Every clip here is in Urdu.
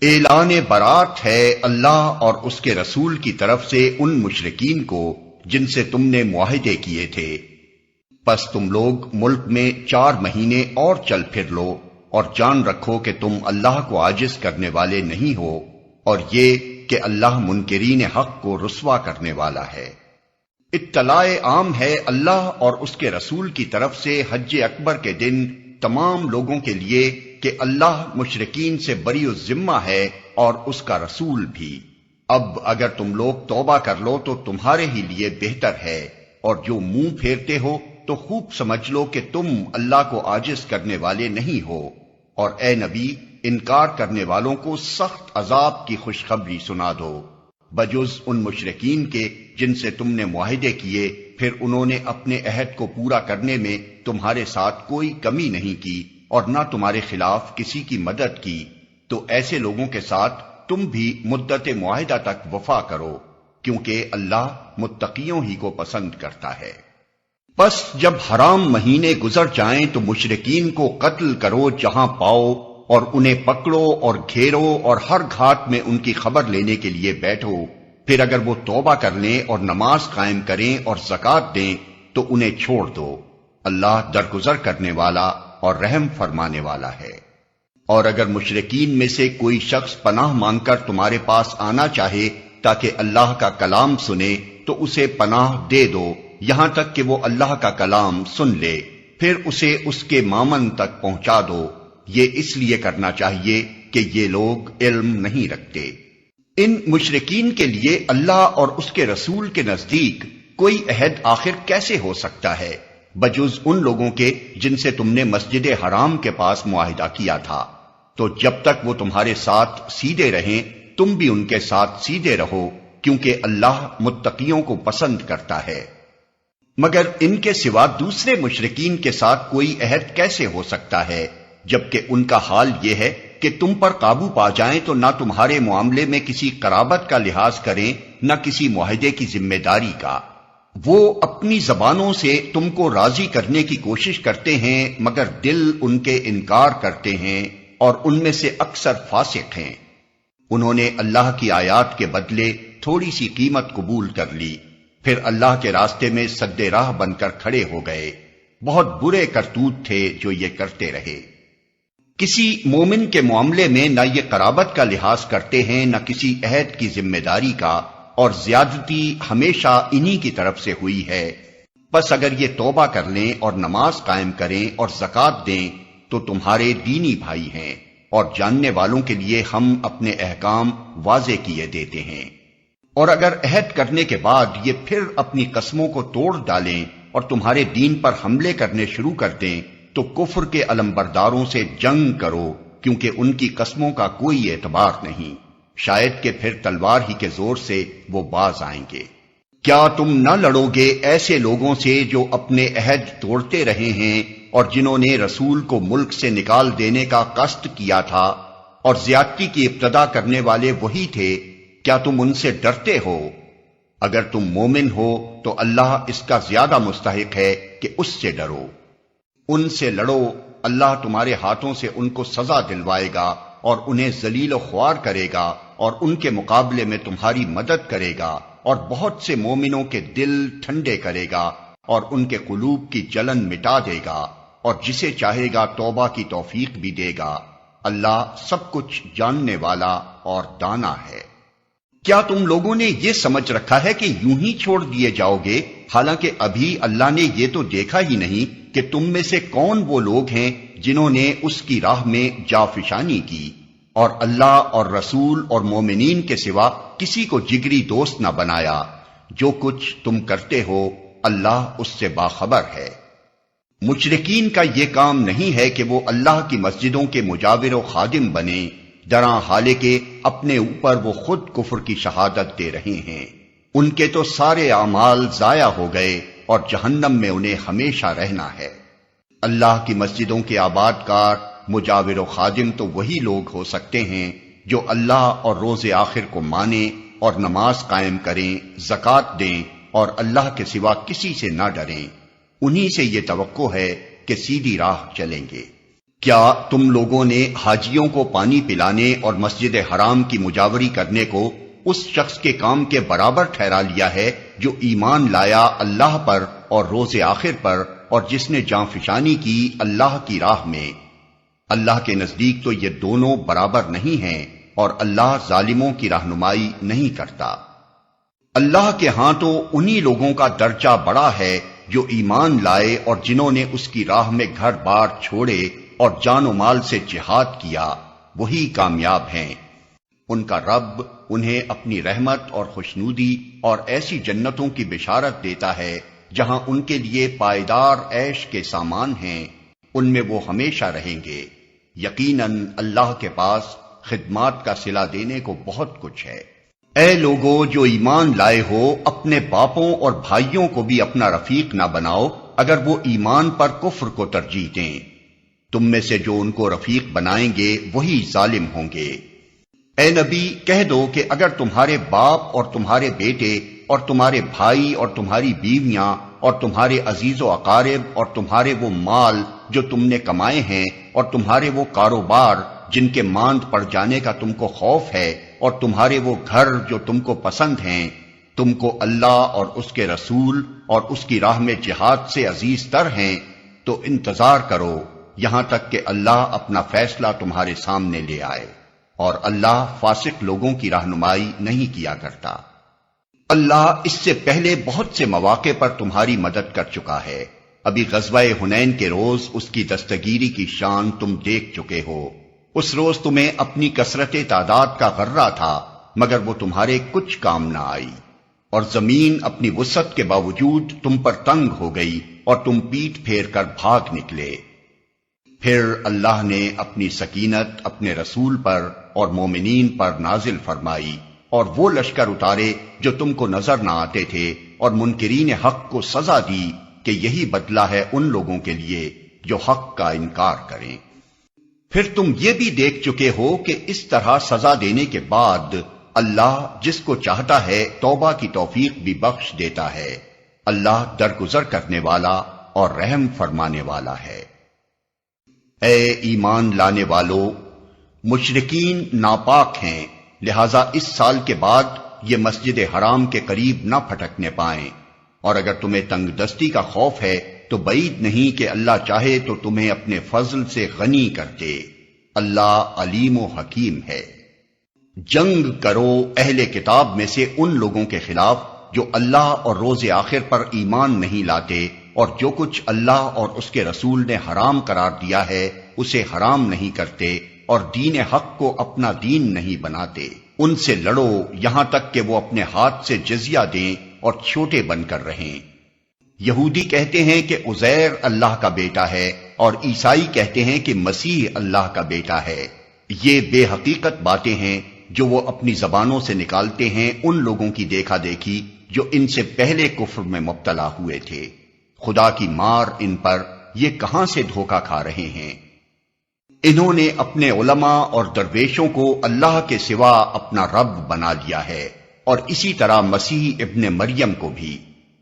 اعلان برات ہے اللہ اور اس کے رسول کی طرف سے ان مشرکین کو جن سے تم نے معاہدے کیے تھے۔ پس تم لوگ ملک میں 4 مہینے اور چل پھر لو اور جان رکھو کہ تم اللہ کو عاجز کرنے والے نہیں ہو، اور یہ کہ اللہ منکرین حق کو رسوا کرنے والا ہے۔ اطلاع عام ہے اللہ اور اس کے رسول کی طرف سے حج اکبر کے دن تمام لوگوں کے لیے کہ اللہ مشرکین سے بری الذمہ ہے اور اس کا رسول بھی۔ اب اگر تم لوگ توبہ کر لو تو تمہارے ہی لیے بہتر ہے، اور جو منہ پھیرتے ہو تو خوب سمجھ لو کہ تم اللہ کو عاجز کرنے والے نہیں ہو، اور اے نبی انکار کرنے والوں کو سخت عذاب کی خوشخبری سنا دو، بجز ان مشرکین کے جن سے تم نے معاہدے کیے پھر انہوں نے اپنے عہد کو پورا کرنے میں تمہارے ساتھ کوئی کمی نہیں کی اور نہ تمہارے خلاف کسی کی مدد کی، تو ایسے لوگوں کے ساتھ تم بھی مدت معاہدہ تک وفا کرو، کیونکہ اللہ متقیوں ہی کو پسند کرتا ہے۔ پس جب حرام مہینے گزر جائیں تو مشرکین کو قتل کرو جہاں پاؤ، اور انہیں پکڑو اور گھیرو اور ہر گھاٹ میں ان کی خبر لینے کے لیے بیٹھو، پھر اگر وہ توبہ کر لیں اور نماز قائم کریں اور زکوٰۃ دیں تو انہیں چھوڑ دو، اللہ درگزر کرنے والا اور رحم فرمانے والا ہے۔ اور اگر مشرکین میں سے کوئی شخص پناہ مانگ کر تمہارے پاس آنا چاہے تاکہ اللہ کا کلام سنے تو اسے پناہ دے دو یہاں تک کہ وہ اللہ کا کلام سن لے، پھر اسے اس کے مامن تک پہنچا دو۔ یہ اس لیے کرنا چاہیے کہ یہ لوگ علم نہیں رکھتے۔ ان مشرکین کے لیے اللہ اور اس کے رسول کے نزدیک کوئی عہد آخر کیسے ہو سکتا ہے بجز ان لوگوں کے جن سے تم نے مسجد حرام کے پاس معاہدہ کیا تھا؟ تو جب تک وہ تمہارے ساتھ سیدھے رہیں تم بھی ان کے ساتھ سیدھے رہو، کیونکہ اللہ متقیوں کو پسند کرتا ہے۔ مگر ان کے سوا دوسرے مشرکین کے ساتھ کوئی عہد کیسے ہو سکتا ہے جبکہ ان کا حال یہ ہے کہ تم پر قابو پا جائیں تو نہ تمہارے معاملے میں کسی قرابت کا لحاظ کریں نہ کسی معاہدے کی ذمہ داری کا۔ وہ اپنی زبانوں سے تم کو راضی کرنے کی کوشش کرتے ہیں مگر دل ان کے انکار کرتے ہیں، اور ان میں سے اکثر فاسق ہیں۔ انہوں نے اللہ کی آیات کے بدلے تھوڑی سی قیمت قبول کر لی، پھر اللہ کے راستے میں سد راہ بن کر کھڑے ہو گئے۔ بہت برے کرتوت تھے جو یہ کرتے رہے۔ کسی مومن کے معاملے میں نہ یہ قرابت کا لحاظ کرتے ہیں نہ کسی عہد کی ذمہ داری کا، اور زیادتی ہمیشہ انہی کی طرف سے ہوئی ہے۔ بس اگر یہ توبہ کر لیں اور نماز قائم کریں اور زکوٰۃ دیں تو تمہارے دینی بھائی ہیں، اور جاننے والوں کے لیے ہم اپنے احکام واضح کیے دیتے ہیں۔ اور اگر عہد کرنے کے بعد یہ پھر اپنی قسموں کو توڑ ڈالیں اور تمہارے دین پر حملے کرنے شروع کر دیں تو کفر کے علمبرداروں سے جنگ کرو، کیونکہ ان کی قسموں کا کوئی اعتبار نہیں، شاید کہ پھر تلوار ہی کے زور سے وہ باز آئیں گے۔ کیا تم نہ لڑو گے ایسے لوگوں سے جو اپنے عہد توڑتے رہے ہیں اور جنہوں نے رسول کو ملک سے نکال دینے کا قصد کیا تھا، اور زیادتی کی ابتدا کرنے والے وہی تھے؟ کیا تم ان سے ڈرتے ہو؟ اگر تم مومن ہو تو اللہ اس کا زیادہ مستحق ہے کہ اس سے ڈرو۔ ان سے لڑو، اللہ تمہارے ہاتھوں سے ان کو سزا دلوائے گا اور انہیں ذلیل و خوار کرے گا، اور ان کے مقابلے میں تمہاری مدد کرے گا، اور بہت سے مومنوں کے دل ٹھنڈے کرے گا اور ان کے قلوب کی جلن مٹا دے گا، اور جسے چاہے گا توبہ کی توفیق بھی دے گا۔ اللہ سب کچھ جاننے والا اور دانا ہے۔ کیا تم لوگوں نے یہ سمجھ رکھا ہے کہ یوں ہی چھوڑ دیے جاؤ گے، حالانکہ ابھی اللہ نے یہ تو دیکھا ہی نہیں کہ تم میں سے کون وہ لوگ ہیں جنہوں نے اس کی راہ میں جافشانی کی، اور اللہ اور رسول اور مومنین کے سوا کسی کو جگری دوست نہ بنایا۔ جو کچھ تم کرتے ہو اللہ اس سے باخبر ہے۔ مشرکین کا یہ کام نہیں ہے کہ وہ اللہ کی مسجدوں کے مجاور و خادم بنیں، دراں حالے کہ اپنے اوپر وہ خود کفر کی شہادت دے رہے ہیں۔ ان کے تو سارے اعمال ضائع ہو گئے اور جہنم میں انہیں ہمیشہ رہنا ہے۔ اللہ کی مسجدوں کے آباد کار، مجاور و خادم تو وہی لوگ ہو سکتے ہیں جو اللہ اور روز آخر کو مانیں اور نماز قائم کریں، زکوٰۃ دیں اور اللہ کے سوا کسی سے نہ ڈریں۔ انہی سے یہ توقع ہے کہ سیدھی راہ چلیں گے۔ کیا تم لوگوں نے حاجیوں کو پانی پلانے اور مسجد حرام کی مجاوری کرنے کو اس شخص کے کام کے برابر ٹھہرا لیا ہے جو ایمان لایا اللہ پر اور روز آخر پر اور جس نے جاں فشانی کی اللہ کی راہ میں؟ اللہ کے نزدیک تو یہ دونوں برابر نہیں ہیں اور اللہ ظالموں کی رہنمائی نہیں کرتا۔ اللہ کے ہاں تو انہی لوگوں کا درجہ بڑا ہے جو ایمان لائے اور جنہوں نے اس کی راہ میں گھر بار چھوڑے اور جان و مال سے جہاد کیا، وہی کامیاب ہیں۔ ان کا رب انہیں اپنی رحمت اور خوشنودی اور ایسی جنتوں کی بشارت دیتا ہے جہاں ان کے لیے پائیدار عیش کے سامان ہیں، ان میں وہ ہمیشہ رہیں گے۔ یقیناً اللہ کے پاس خدمات کا صلہ دینے کو بہت کچھ ہے۔ اے لوگو جو ایمان لائے ہو، اپنے باپوں اور بھائیوں کو بھی اپنا رفیق نہ بناؤ اگر وہ ایمان پر کفر کو ترجیح دیں۔ تم میں سے جو ان کو رفیق بنائیں گے وہی ظالم ہوں گے۔ اے نبی کہہ دو کہ اگر تمہارے باپ اور تمہارے بیٹے اور تمہارے بھائی اور تمہاری بیویاں اور تمہارے عزیز و اقارب اور تمہارے وہ مال جو تم نے کمائے ہیں اور تمہارے وہ کاروبار جن کے ماند پڑ جانے کا تم کو خوف ہے اور تمہارے وہ گھر جو تم کو پسند ہیں، تم کو اللہ اور اس کے رسول اور اس کی راہ میں جہاد سے عزیز تر ہیں، تو انتظار کرو یہاں تک کہ اللہ اپنا فیصلہ تمہارے سامنے لے آئے، اور اللہ فاسق لوگوں کی رہنمائی نہیں کیا کرتا۔ اللہ اس سے پہلے بہت سے مواقع پر تمہاری مدد کر چکا ہے۔ ابھی غزوہ حنین کے روز اس کی دستگیری کی شان تم دیکھ چکے ہو۔ اس روز تمہیں اپنی کثرت تعداد کا غرہ تھا، مگر وہ تمہارے کچھ کام نہ آئی، اور زمین اپنی وسعت کے باوجود تم پر تنگ ہو گئی اور تم پیٹ پھیر کر بھاگ نکلے۔ پھر اللہ نے اپنی سکینت اپنے رسول پر اور مومنین پر نازل فرمائی اور وہ لشکر اتارے جو تم کو نظر نہ آتے تھے، اور منکرین حق کو سزا دی کہ یہی بدلہ ہے ان لوگوں کے لیے جو حق کا انکار کریں۔ پھر تم یہ بھی دیکھ چکے ہو کہ اس طرح سزا دینے کے بعد اللہ جس کو چاہتا ہے توبہ کی توفیق بھی بخش دیتا ہے۔ اللہ درگزر کرنے والا اور رحم فرمانے والا ہے۔ اے ایمان لانے والو، مشرکین ناپاک ہیں، لہذا اس سال کے بعد یہ مسجد حرام کے قریب نہ پھٹکنے پائیں، اور اگر تمہیں تنگ دستی کا خوف ہے تو بعید نہیں کہ اللہ چاہے تو تمہیں اپنے فضل سے غنی کر دے۔ اللہ علیم و حکیم ہے۔ جنگ کرو اہل کتاب میں سے ان لوگوں کے خلاف جو اللہ اور روز آخر پر ایمان نہیں لاتے اور جو کچھ اللہ اور اس کے رسول نے حرام قرار دیا ہے اسے حرام نہیں کرتے اور دین حق کو اپنا دین نہیں بناتے۔ ان سے لڑو یہاں تک کہ وہ اپنے ہاتھ سے جزیہ دیں اور چھوٹے بن کر رہیں۔ یہودی کہتے ہیں کہ عزیر اللہ کا بیٹا ہے اور عیسائی کہتے ہیں کہ مسیح اللہ کا بیٹا ہے۔ یہ بے حقیقت باتیں ہیں جو وہ اپنی زبانوں سے نکالتے ہیں ان لوگوں کی دیکھا دیکھی جو ان سے پہلے کفر میں مبتلا ہوئے تھے۔ خدا کی مار ان پر، یہ کہاں سے دھوکہ کھا رہے ہیں۔ انہوں نے اپنے علماء اور درویشوں کو اللہ کے سوا اپنا رب بنا لیا ہے، اور اسی طرح مسیح ابن مریم کو بھی،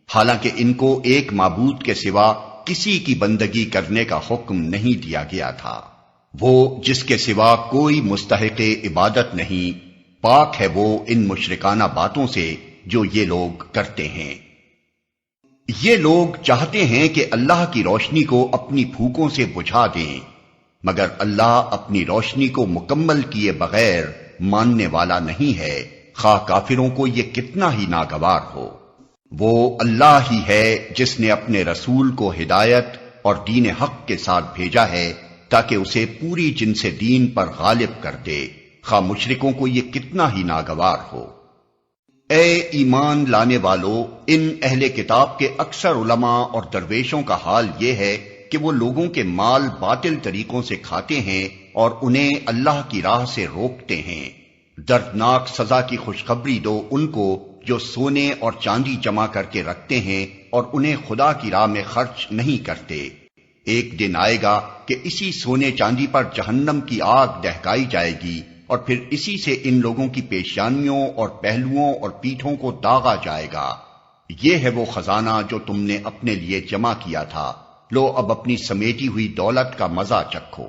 حالانکہ ان کو ایک معبود کے سوا کسی کی بندگی کرنے کا حکم نہیں دیا گیا تھا۔ وہ جس کے سوا کوئی مستحق عبادت نہیں، پاک ہے وہ ان مشرکانہ باتوں سے جو یہ لوگ کرتے ہیں۔ یہ لوگ چاہتے ہیں کہ اللہ کی روشنی کو اپنی پھوکوں سے بجھا دیں، مگر اللہ اپنی روشنی کو مکمل کیے بغیر ماننے والا نہیں ہے، خواہ کافروں کو یہ کتنا ہی ناگوار ہو۔ وہ اللہ ہی ہے جس نے اپنے رسول کو ہدایت اور دین حق کے ساتھ بھیجا ہے تاکہ اسے پوری جنس دین پر غالب کر دے، خواہ مشرکوں کو یہ کتنا ہی ناگوار ہو۔ اے ایمان لانے والو، ان اہل کتاب کے اکثر علماء اور درویشوں کا حال یہ ہے کہ وہ لوگوں کے مال باطل طریقوں سے کھاتے ہیں اور انہیں اللہ کی راہ سے روکتے ہیں۔ دردناک سزا کی خوشخبری دو ان کو جو سونے اور چاندی جمع کر کے رکھتے ہیں اور انہیں خدا کی راہ میں خرچ نہیں کرتے۔ ایک دن آئے گا کہ اسی سونے چاندی پر جہنم کی آگ دہکائی جائے گی، اور پھر اسی سے ان لوگوں کی پیشانیوں اور پہلوؤں اور پیٹھوں کو داغا جائے گا۔ یہ ہے وہ خزانہ جو تم نے اپنے لیے جمع کیا تھا، لو اب اپنی سمیٹی ہوئی دولت کا مزہ چکھو۔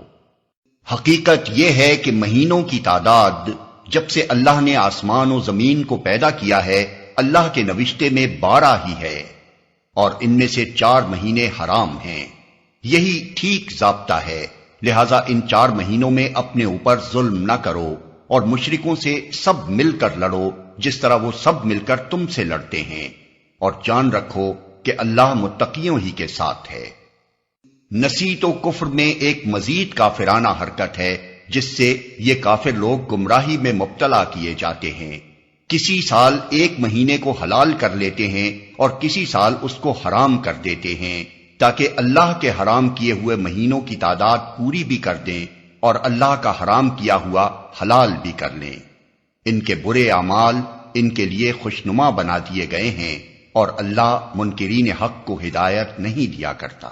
حقیقت یہ ہے کہ مہینوں کی تعداد جب سے اللہ نے آسمان و زمین کو پیدا کیا ہے اللہ کے نوشتے میں 12 ہی ہے، اور ان میں سے 4 مہینے حرام ہیں۔ یہی ٹھیک ضابطہ ہے، لہذا ان 4 مہینوں میں اپنے اوپر ظلم نہ کرو اور مشرکوں سے سب مل کر لڑو جس طرح وہ سب مل کر تم سے لڑتے ہیں، اور جان رکھو کہ اللہ متقیوں ہی کے ساتھ ہے۔ نسیت و کفر میں ایک مزید کافرانہ حرکت ہے جس سے یہ کافر لوگ گمراہی میں مبتلا کیے جاتے ہیں۔ کسی سال 1 مہینے کو حلال کر لیتے ہیں اور کسی سال اس کو حرام کر دیتے ہیں تاکہ اللہ کے حرام کیے ہوئے مہینوں کی تعداد پوری بھی کر دیں اور اللہ کا حرام کیا ہوا حلال بھی کر لیں۔ ان کے برے اعمال ان کے لیے خوشنما بنا دیے گئے ہیں اور اللہ منکرین حق کو ہدایت نہیں دیا کرتا۔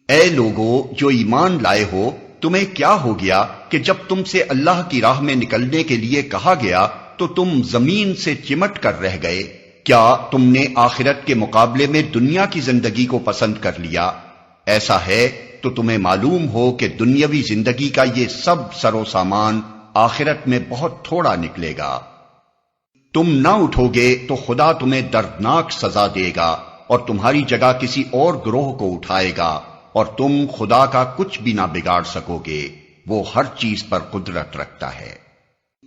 اے لوگو جو ایمان لائے ہو، تمہیں کیا ہو گیا کہ جب تم سے اللہ کی راہ میں نکلنے کے لیے کہا گیا تو تم زمین سے چمٹ کر رہ گئے؟ کیا تم نے آخرت کے مقابلے میں دنیا کی زندگی کو پسند کر لیا؟ ایسا ہے تو تمہیں معلوم ہو کہ دنیاوی زندگی کا یہ سب سر و سامان آخرت میں بہت تھوڑا نکلے گا۔ تم نہ اٹھو گے تو خدا تمہیں دردناک سزا دے گا اور تمہاری جگہ کسی اور گروہ کو اٹھائے گا، اور تم خدا کا کچھ بھی نہ بگاڑ سکو گے، وہ ہر چیز پر قدرت رکھتا ہے۔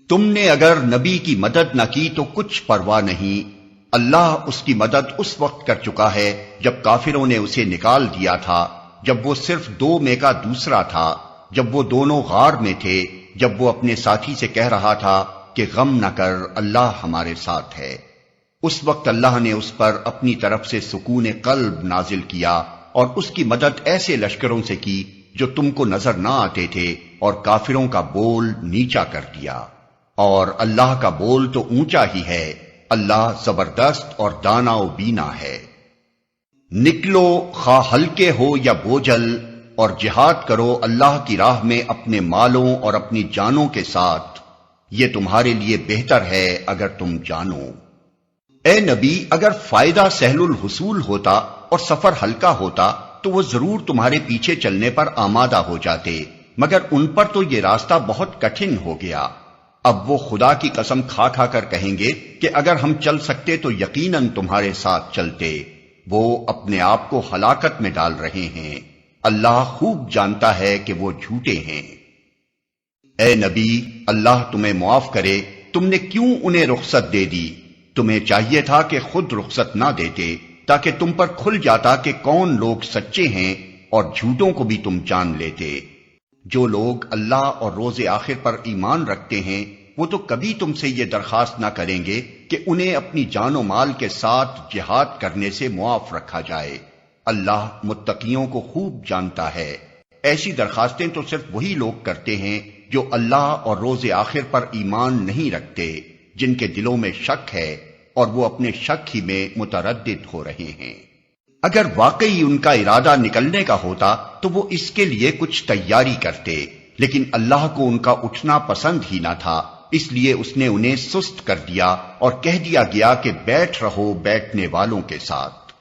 تم نے اگر نبی کی مدد نہ کی تو کچھ پرواہ نہیں، اللہ اس کی مدد اس وقت کر چکا ہے جب کافروں نے اسے نکال دیا تھا، جب وہ صرف 2 میں کا دوسرا تھا، جب وہ دونوں غار میں تھے، جب وہ اپنے ساتھی سے کہہ رہا تھا کہ غم نہ کر، اللہ ہمارے ساتھ ہے۔ اس وقت اللہ نے اس پر اپنی طرف سے سکون قلب نازل کیا اور اس کی مدد ایسے لشکروں سے کی جو تم کو نظر نہ آتے تھے، اور کافروں کا بول نیچا کر دیا، اور اللہ کا بول تو اونچا ہی ہے، اللہ زبردست اور دانا و بینا ہے۔ نکلو خواہ ہلکے ہو یا بوجھل، اور جہاد کرو اللہ کی راہ میں اپنے مالوں اور اپنی جانوں کے ساتھ، یہ تمہارے لیے بہتر ہے اگر تم جانو۔ اے نبی، اگر فائدہ سہل الحصول ہوتا اور سفر ہلکا ہوتا تو وہ ضرور تمہارے پیچھے چلنے پر آمادہ ہو جاتے، مگر ان پر تو یہ راستہ بہت کٹھن ہو گیا۔ اب وہ خدا کی قسم کھا کھا کر کہیں گے کہ اگر ہم چل سکتے تو یقیناً تمہارے ساتھ چلتے۔ وہ اپنے آپ کو ہلاکت میں ڈال رہے ہیں، اللہ خوب جانتا ہے کہ وہ جھوٹے ہیں۔ اے نبی، اللہ تمہیں معاف کرے، تم نے کیوں انہیں رخصت دے دی؟ تمہیں چاہیے تھا کہ خود رخصت نہ دیتے تاکہ تم پر کھل جاتا کہ کون لوگ سچے ہیں، اور جھوٹوں کو بھی تم جان لیتے۔ جو لوگ اللہ اور روز آخر پر ایمان رکھتے ہیں وہ تو کبھی تم سے یہ درخواست نہ کریں گے کہ انہیں اپنی جان و مال کے ساتھ جہاد کرنے سے معاف رکھا جائے۔ اللہ متقیوں کو خوب جانتا ہے۔ ایسی درخواستیں تو صرف وہی لوگ کرتے ہیں جو اللہ اور روز آخر پر ایمان نہیں رکھتے، جن کے دلوں میں شک ہے اور وہ اپنے شک ہی میں متردد ہو رہے ہیں۔ اگر واقعی ان کا ارادہ نکلنے کا ہوتا تو وہ اس کے لیے کچھ تیاری کرتے، لیکن اللہ کو ان کا اٹھنا پسند ہی نہ تھا، اس لیے اس نے انہیں سست کر دیا اور کہہ دیا گیا کہ بیٹھ رہو بیٹھنے والوں کے ساتھ۔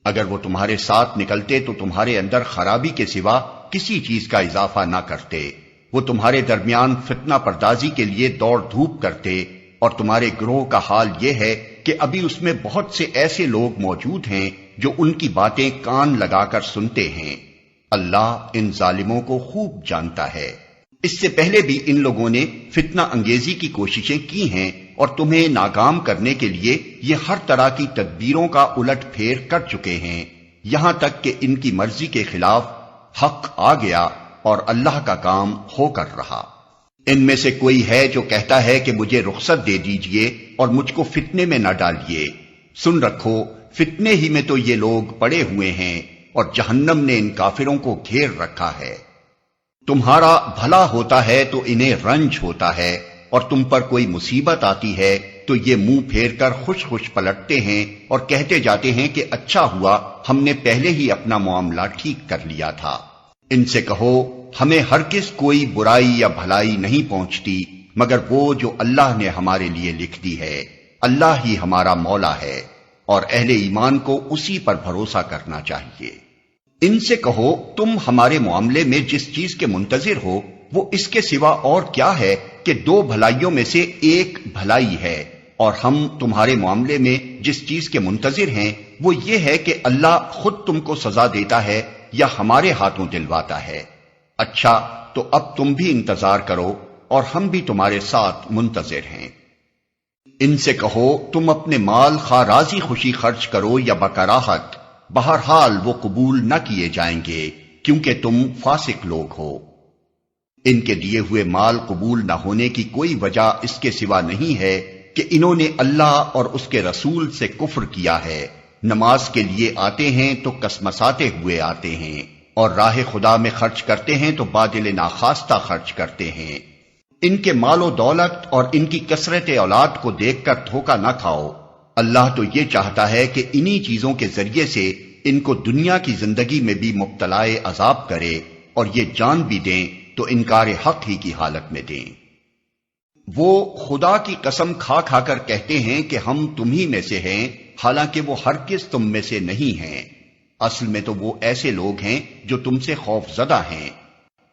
اگر وہ تمہارے ساتھ نکلتے تو تمہارے اندر خرابی کے سوا کسی چیز کا اضافہ نہ کرتے، وہ تمہارے درمیان فتنہ پردازی کے لیے دوڑ دھوپ کرتے، اور تمہارے گروہ کا حال یہ ہے کہ ابھی اس میں بہت سے ایسے لوگ موجود ہیں جو ان کی باتیں کان لگا کر سنتے ہیں۔ اللہ ان ظالموں کو خوب جانتا ہے۔ اس سے پہلے بھی ان لوگوں نے فتنہ انگیزی کی کوششیں کی ہیں اور تمہیں ناکام کرنے کے لیے یہ ہر طرح کی تدبیروں کا الٹ پھیر کر چکے ہیں، یہاں تک کہ ان کی مرضی کے خلاف حق آ گیا اور اللہ کا کام ہو کر رہا۔ ان میں سے کوئی ہے جو کہتا ہے کہ مجھے رخصت دے دیجئے اور مجھ کو فتنے میں نہ ڈالیے۔ سن رکھو، فتنے ہی میں تو یہ لوگ پڑے ہوئے ہیں اور جہنم نے ان کافروں کو گھیر رکھا ہے۔ تمہارا بھلا ہوتا ہے تو انہیں رنج ہوتا ہے، اور تم پر کوئی مصیبت آتی ہے تو یہ منہ پھیر کر خوش خوش پلٹتے ہیں اور کہتے جاتے ہیں کہ اچھا ہوا ہم نے پہلے ہی اپنا معاملہ ٹھیک کر لیا تھا۔ ان سے کہو ہمیں ہرگز کوئی برائی یا بھلائی نہیں پہنچتی مگر وہ جو اللہ نے ہمارے لیے لکھ دی ہے، اللہ ہی ہمارا مولا ہے، اور اہل ایمان کو اسی پر بھروسہ کرنا چاہیے۔ ان سے کہو تم ہمارے معاملے میں جس چیز کے منتظر ہو وہ اس کے سوا اور کیا ہے کہ دو بھلائیوں میں سے ایک بھلائی ہے، اور ہم تمہارے معاملے میں جس چیز کے منتظر ہیں وہ یہ ہے کہ اللہ خود تم کو سزا دیتا ہے یا ہمارے ہاتھوں دلواتا ہے۔ اچھا تو اب تم بھی انتظار کرو اور ہم بھی تمہارے ساتھ منتظر ہیں۔ ان سے کہو تم اپنے مال خواہ راضی خوشی خرچ کرو یا بکراہت، بہرحال وہ قبول نہ کیے جائیں گے کیونکہ تم فاسق لوگ ہو۔ ان کے دیے ہوئے مال قبول نہ ہونے کی کوئی وجہ اس کے سوا نہیں ہے کہ انہوں نے اللہ اور اس کے رسول سے کفر کیا ہے۔ نماز کے لیے آتے ہیں تو کسمساتے ہوئے آتے ہیں، اور راہ خدا میں خرچ کرتے ہیں تو بادل ناخواستہ خرچ کرتے ہیں۔ ان کے مال و دولت اور ان کی کثرت اولاد کو دیکھ کر دھوکہ نہ کھاؤ، اللہ تو یہ چاہتا ہے کہ انہی چیزوں کے ذریعے سے ان کو دنیا کی زندگی میں بھی مبتلا عذاب کرے، اور یہ جان بھی دیں تو انکار حق ہی کی حالت میں دیں۔ وہ خدا کی قسم کھا کھا کر کہتے ہیں کہ ہم تمہی میں سے ہیں، حالانکہ وہ ہرگز تم میں سے نہیں ہیں۔ اصل میں تو وہ ایسے لوگ ہیں جو تم سے خوف زدہ ہیں۔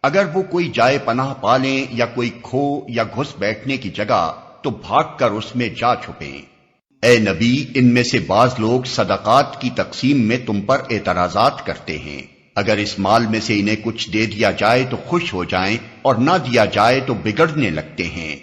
اگر وہ کوئی جائے پناہ پالیں یا کوئی کھو یا گھس بیٹھنے کی جگہ تو بھاگ کر اس میں جا چھپیں۔ اے نبی، ان میں سے بعض لوگ صدقات کی تقسیم میں تم پر اعتراضات کرتے ہیں۔ اگر اس مال میں سے انہیں کچھ دے دیا جائے تو خوش ہو جائیں، اور نہ دیا جائے تو بگڑنے لگتے ہیں۔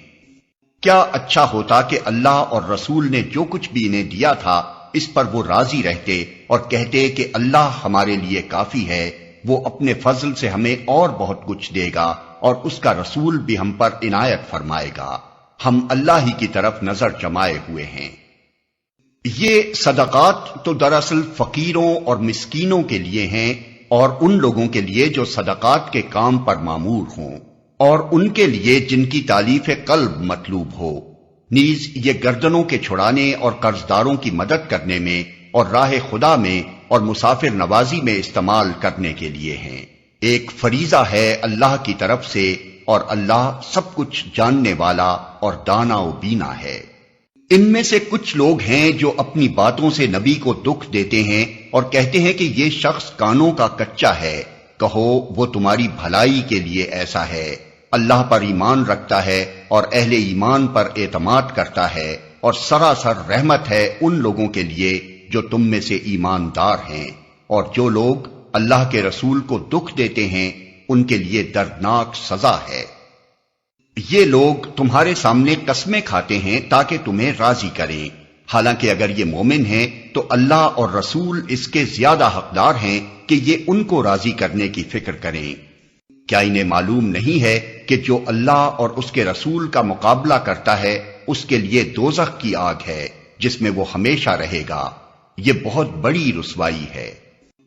کیا اچھا ہوتا کہ اللہ اور رسول نے جو کچھ بھی انہیں دیا تھا اس پر وہ راضی رہتے اور کہتے کہ اللہ ہمارے لیے کافی ہے، وہ اپنے فضل سے ہمیں اور بہت کچھ دے گا، اور اس کا رسول بھی ہم پر عنایت فرمائے گا، ہم اللہ ہی کی طرف نظر جمائے ہوئے ہیں۔ یہ صدقات تو دراصل فقیروں اور مسکینوں کے لیے ہیں، اور ان لوگوں کے لیے جو صدقات کے کام پر مامور ہوں، اور ان کے لیے جن کی تالیف قلب مطلوب ہو، نیز یہ گردنوں کے چھڑانے اور قرضداروں کی مدد کرنے میں اور راہ خدا میں اور مسافر نوازی میں استعمال کرنے کے لیے ہیں۔ ایک فریضہ ہے اللہ کی طرف سے، اور اللہ سب کچھ جاننے والا اور دانا و بینا ہے۔ ان میں سے کچھ لوگ ہیں جو اپنی باتوں سے نبی کو دکھ دیتے ہیں اور کہتے ہیں کہ یہ شخص کانوں کا کچا ہے۔ کہو وہ تمہاری بھلائی کے لیے ایسا ہے، اللہ پر ایمان رکھتا ہے اور اہل ایمان پر اعتماد کرتا ہے، اور سراسر رحمت ہے ان لوگوں کے لیے جو تم میں سے ایماندار ہیں، اور جو لوگ اللہ کے رسول کو دکھ دیتے ہیں ان کے لیے دردناک سزا ہے۔ یہ لوگ تمہارے سامنے قسمیں کھاتے ہیں تاکہ تمہیں راضی کریں، حالانکہ اگر یہ مومن ہیں تو اللہ اور رسول اس کے زیادہ حقدار ہیں کہ یہ ان کو راضی کرنے کی فکر کریں۔ کیا انہیں معلوم نہیں ہے کہ جو اللہ اور اس کے رسول کا مقابلہ کرتا ہے اس کے لیے دوزخ کی آگ ہے جس میں وہ ہمیشہ رہے گا، یہ بہت بڑی رسوائی ہے۔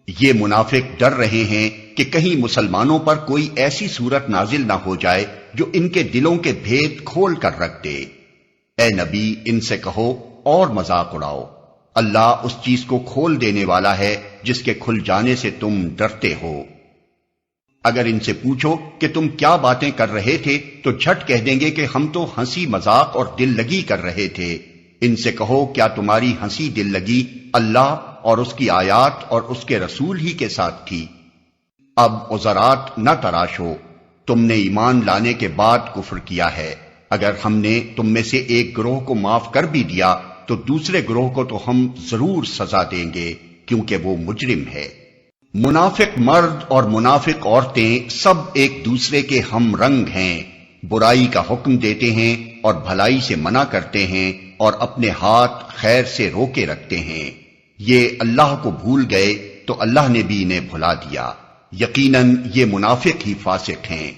یہ منافق ڈر رہے ہیں کہ کہیں مسلمانوں پر کوئی ایسی صورت نازل نہ ہو جائے جو ان کے دلوں کے بھید کھول کر رکھ دے۔ اے نبی، ان سے کہو اور مذاق اڑاؤ، اللہ اس چیز کو کھول دینے والا ہے جس کے کھل جانے سے تم ڈرتے ہو۔ اگر ان سے پوچھو کہ تم کیا باتیں کر رہے تھے تو جھٹ کہہ دیں گے کہ ہم تو ہنسی مذاق اور دل لگی کر رہے تھے۔ ان سے کہو کیا تمہاری ہنسی دل لگی اللہ اور اس کی آیات اور اس کے رسول ہی کے ساتھ تھی؟ اب عذرات نہ تراشو، تم نے ایمان لانے کے بعد کفر کیا ہے۔ اگر ہم نے تم میں سے ایک گروہ کو معاف کر بھی دیا تو دوسرے گروہ کو تو ہم ضرور سزا دیں گے کیونکہ وہ مجرم ہے۔ منافق مرد اور منافق عورتیں سب ایک دوسرے کے ہم رنگ ہیں، برائی کا حکم دیتے ہیں اور بھلائی سے منع کرتے ہیں، اور اپنے ہاتھ خیر سے روکے رکھتے ہیں۔ یہ اللہ کو بھول گئے تو اللہ نے بھی انہیں بھلا دیا، یقیناً یہ منافق ہی فاسق ہیں۔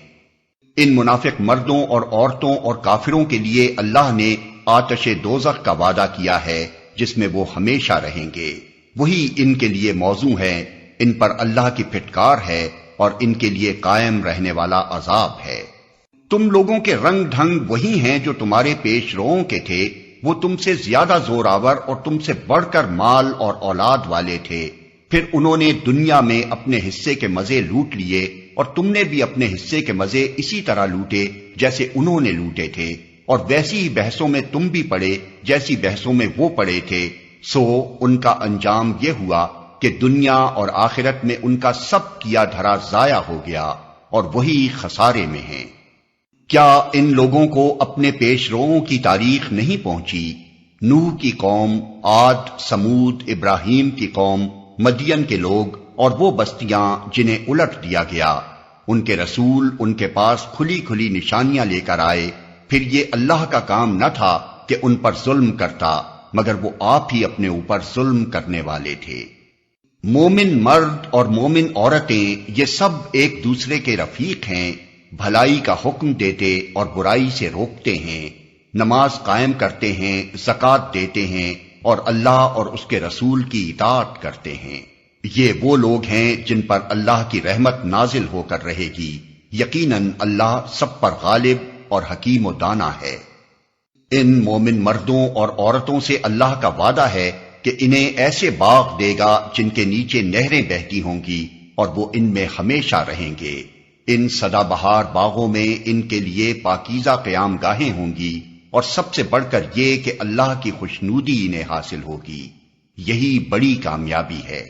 ان منافق مردوں اور عورتوں اور کافروں کے لیے اللہ نے آتش دوزخ کا وعدہ کیا ہے جس میں وہ ہمیشہ رہیں گے، وہی ان کے لیے موضوع ہے، ان پر اللہ کی پھٹکار ہے اور ان کے لیے قائم رہنے والا عذاب ہے۔ تم لوگوں کے رنگ ڈھنگ وہی ہیں جو تمہارے پیش روؤں کے تھے، وہ تم سے زیادہ زور آور اور تم سے بڑھ کر مال اور اولاد والے تھے، پھر انہوں نے دنیا میں اپنے حصے کے مزے لوٹ لیے، اور تم نے بھی اپنے حصے کے مزے اسی طرح لوٹے جیسے انہوں نے لوٹے تھے، اور ویسی ہی بحثوں میں تم بھی پڑے جیسی بحثوں میں وہ پڑے تھے، سو ان کا انجام یہ ہوا کہ دنیا اور آخرت میں ان کا سب کیا دھرا ضائع ہو گیا، اور وہی خسارے میں ہیں۔ کیا ان لوگوں کو اپنے پیش روؤں کی تاریخ نہیں پہنچی؟ نوح کی قوم، عاد، سمود، ابراہیم کی قوم، مدین کے لوگ اور وہ بستیاں جنہیں الٹ دیا گیا۔ ان کے رسول ان کے پاس کھلی کھلی نشانیاں لے کر آئے، پھر یہ اللہ کا کام نہ تھا کہ ان پر ظلم کرتا، مگر وہ آپ ہی اپنے اوپر ظلم کرنے والے تھے۔ مومن مرد اور مومن عورتیں یہ سب ایک دوسرے کے رفیق ہیں، بھلائی کا حکم دیتے اور برائی سے روکتے ہیں، نماز قائم کرتے ہیں، زکوٰۃ دیتے ہیں اور اللہ اور اس کے رسول کی اطاعت کرتے ہیں۔ یہ وہ لوگ ہیں جن پر اللہ کی رحمت نازل ہو کر رہے گی، یقیناً اللہ سب پر غالب اور حکیم و دانا ہے۔ ان مومن مردوں اور عورتوں سے اللہ کا وعدہ ہے کہ انہیں ایسے باغ دے گا جن کے نیچے نہریں بہتی ہوں گی اور وہ ان میں ہمیشہ رہیں گے۔ ان سدا بہار باغوں میں ان کے لیے پاکیزہ قیام گاہیں ہوں گی، اور سب سے بڑھ کر یہ کہ اللہ کی خوشنودی انہیں حاصل ہوگی، یہی بڑی کامیابی ہے۔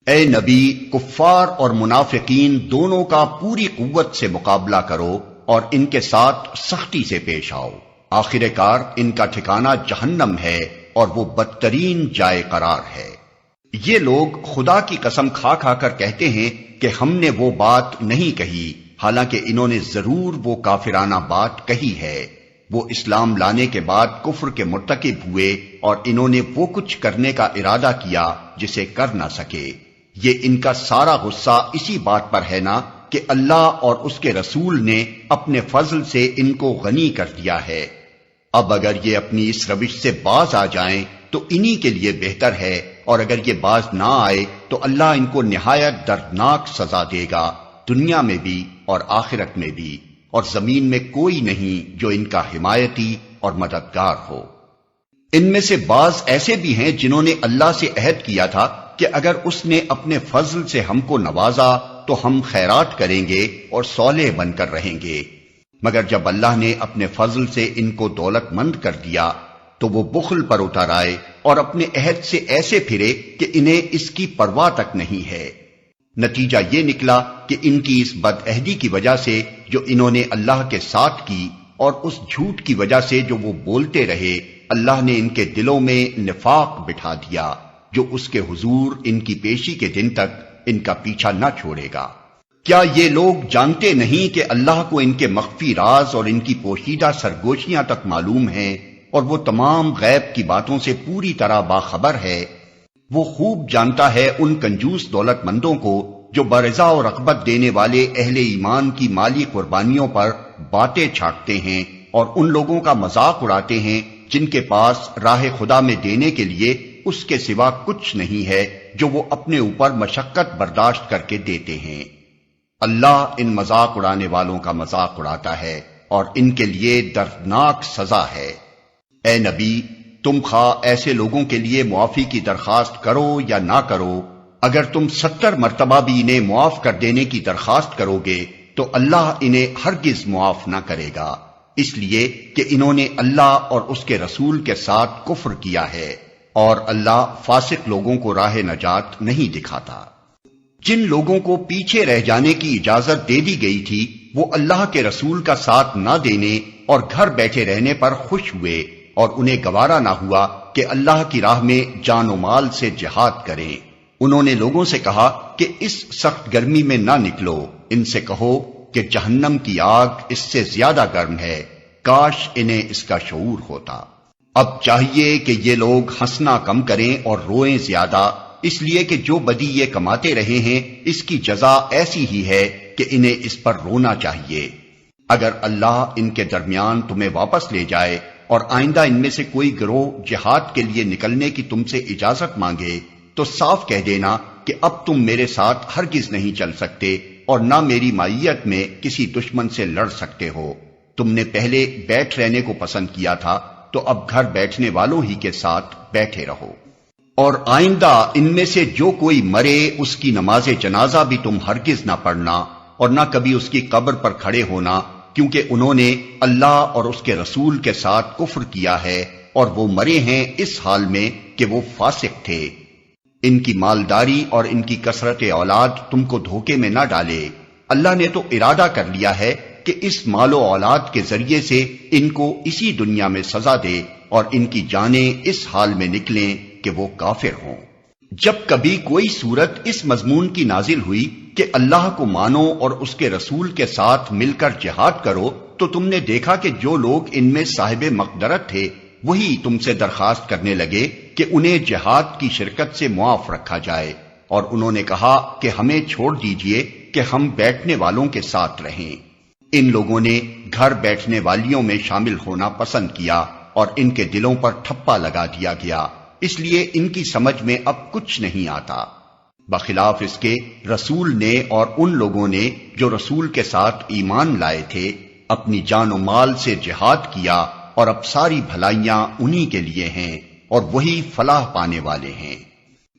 اے نبی، کفار اور منافقین دونوں کا پوری قوت سے مقابلہ کرو اور ان کے ساتھ سختی سے پیش آؤ۔ آخر کار ان کا ٹھکانہ جہنم ہے اور وہ بدترین جائے قرار ہے۔ یہ لوگ خدا کی قسم کھا کھا کر کہتے ہیں کہ ہم نے وہ بات نہیں کہی، حالانکہ انہوں نے ضرور وہ کافرانہ بات کہی ہے۔ وہ اسلام لانے کے بعد کفر کے مرتکب ہوئے اور انہوں نے وہ کچھ کرنے کا ارادہ کیا جسے کر نہ سکے۔ یہ ان کا سارا غصہ اسی بات پر ہے نا کہ اللہ اور اس کے رسول نے اپنے فضل سے ان کو غنی کر دیا ہے۔ اب اگر یہ اپنی اس روش سے باز آ جائیں تو انہی کے لیے بہتر ہے، اور اگر یہ باز نہ آئے تو اللہ ان کو نہایت دردناک سزا دے گا، دنیا میں بھی اور آخرت میں بھی، اور زمین میں کوئی نہیں جو ان کا حمایتی اور مددگار ہو۔ ان میں سے بعض ایسے بھی ہیں جنہوں نے اللہ سے عہد کیا تھا کہ اگر اس نے اپنے فضل سے ہم کو نوازا تو ہم خیرات کریں گے اور صالح بن کر رہیں گے، مگر جب اللہ نے اپنے فضل سے ان کو دولت مند کر دیا تو وہ بخل پر اتر آئے اور اپنے عہد سے ایسے پھرے کہ انہیں اس کی پرواہ تک نہیں ہے۔ نتیجہ یہ نکلا کہ ان کی اس بد عہدی کی وجہ سے جو انہوں نے اللہ کے ساتھ کی اور اس جھوٹ کی وجہ سے جو وہ بولتے رہے، اللہ نے ان کے دلوں میں نفاق بٹھا دیا جو اس کے حضور ان کی پیشی کے دن تک ان کا پیچھا نہ چھوڑے گا۔ کیا یہ لوگ جانتے نہیں کہ اللہ کو ان کے مخفی راز اور ان کی پوشیدہ سرگوشیاں تک معلوم ہیں، اور وہ تمام غیب کی باتوں سے پوری طرح باخبر ہے؟ وہ خوب جانتا ہے ان کنجوس دولت مندوں کو جو برضا اور رغبت دینے والے اہل ایمان کی مالی قربانیوں پر باتیں چھاٹتے ہیں، اور ان لوگوں کا مذاق اڑاتے ہیں جن کے پاس راہ خدا میں دینے کے لیے اس کے سوا کچھ نہیں ہے جو وہ اپنے اوپر مشقت برداشت کر کے دیتے ہیں۔ اللہ ان مذاق اڑانے والوں کا مذاق اڑاتا ہے اور ان کے لیے دردناک سزا ہے۔ اے نبی، تم خواہ ایسے لوگوں کے لیے معافی کی درخواست کرو یا نہ کرو، اگر تم 70 مرتبہ بھی انہیں معاف کر دینے کی درخواست کرو گے تو اللہ انہیں ہرگز معاف نہ کرے گا، اس لیے کہ انہوں نے اللہ اور اس کے رسول کے ساتھ کفر کیا ہے، اور اللہ فاسق لوگوں کو راہ نجات نہیں دکھاتا۔ جن لوگوں کو پیچھے رہ جانے کی اجازت دے دی گئی تھی وہ اللہ کے رسول کا ساتھ نہ دینے اور گھر بیٹھے رہنے پر خوش ہوئے، اور انہیں گوارا نہ ہوا کہ اللہ کی راہ میں جان و مال سے جہاد کریں۔ انہوں نے لوگوں سے کہا کہ اس سخت گرمی میں نہ نکلو، ان سے کہو کہ جہنم کی آگ اس سے زیادہ گرم ہے، کاش انہیں اس کا شعور ہوتا۔ اب چاہیے کہ یہ لوگ ہنسنا کم کریں اور روئیں زیادہ، اس لیے کہ جو بدی یہ کماتے رہے ہیں اس کی جزا ایسی ہی ہے کہ انہیں اس پر رونا چاہیے۔ اگر اللہ ان کے درمیان تمہیں واپس لے جائے اور آئندہ ان میں سے کوئی گروہ جہاد کے لیے نکلنے کی تم سے اجازت مانگے تو صاف کہہ دینا کہ اب تم میرے ساتھ ہرگز نہیں چل سکتے اور نہ میری معیت میں کسی دشمن سے لڑ سکتے ہو۔ تم نے پہلے بیٹھ رہنے کو پسند کیا تھا تو اب گھر بیٹھنے والوں ہی کے ساتھ بیٹھے رہو۔ اور آئندہ ان میں سے جو کوئی مرے اس کی نماز جنازہ بھی تم ہرگز نہ پڑھنا اور نہ کبھی اس کی قبر پر کھڑے ہونا، کیونکہ انہوں نے اللہ اور اس کے رسول کے ساتھ کفر کیا ہے اور وہ مرے ہیں اس حال میں کہ وہ فاسق تھے۔ ان کی مالداری اور ان کی کثرت اولاد تم کو دھوکے میں نہ ڈالے، اللہ نے تو ارادہ کر لیا ہے کہ اس مال و اولاد کے ذریعے سے ان کو اسی دنیا میں سزا دے اور ان کی جانیں اس حال میں نکلیں کہ وہ کافر ہوں۔ جب کبھی کوئی صورت اس مضمون کی نازل ہوئی کہ اللہ کو مانو اور اس کے رسول کے ساتھ مل کر جہاد کرو، تو تم نے دیکھا کہ جو لوگ ان میں صاحب مقدرت تھے وہی تم سے درخواست کرنے لگے کہ انہیں جہاد کی شرکت سے معاف رکھا جائے، اور انہوں نے کہا کہ ہمیں چھوڑ دیجئے کہ ہم بیٹھنے والوں کے ساتھ رہیں۔ ان لوگوں نے گھر بیٹھنے والیوں میں شامل ہونا پسند کیا اور ان کے دلوں پر ٹھپا لگا دیا گیا، اس لیے ان کی سمجھ میں اب کچھ نہیں آتا۔ بخلاف اس کے رسول نے اور ان لوگوں نے جو رسول کے ساتھ ایمان لائے تھے اپنی جان و مال سے جہاد کیا، اور اب ساری بھلائیاں انہی کے لیے ہیں اور وہی فلاح پانے والے ہیں۔